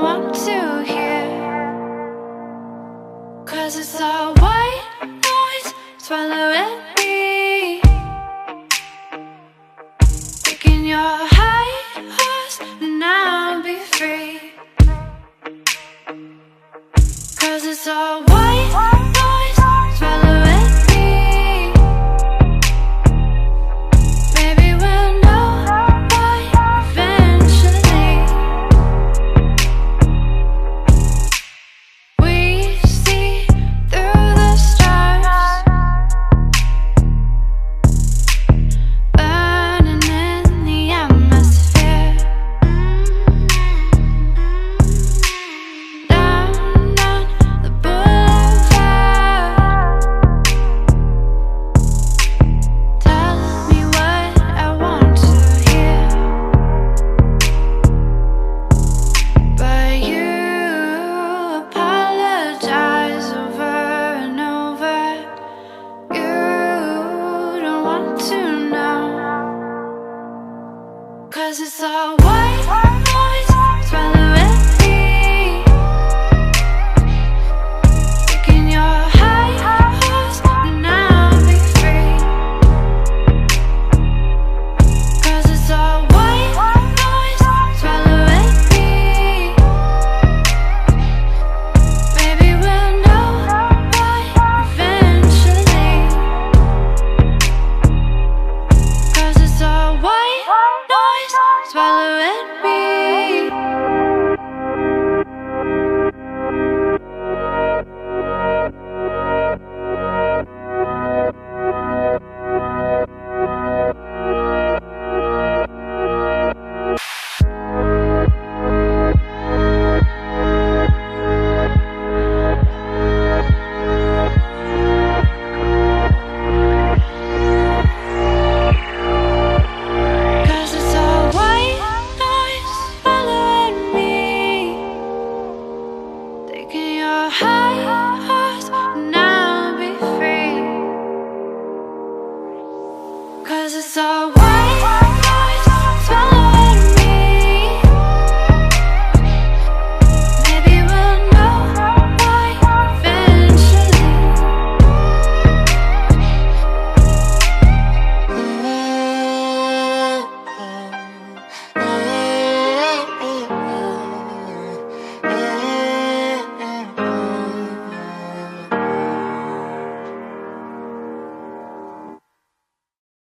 want to hear. 'Cause it's all white noise, swallowing me. Taking your high horse and I'll be free. 'Cause it's all white noise, swallowing me. Maybe we'll know why eventually. We see through the stars, burning in the atmosphere. Down the boulevard. Tell me what I want to hear. But you apologize over and over. You don't want to know. 'Cause it's all white noise, swallowing me. Taking your high horse and I'll be free. 'Cause it's all white noise, swallowing me. Maybe we'll know why eventually. 'Cause it's all white noise, swallowing me. Cause it's all white noise, swallowing me. Taking your high horse and I'll be free. 'Cause it's all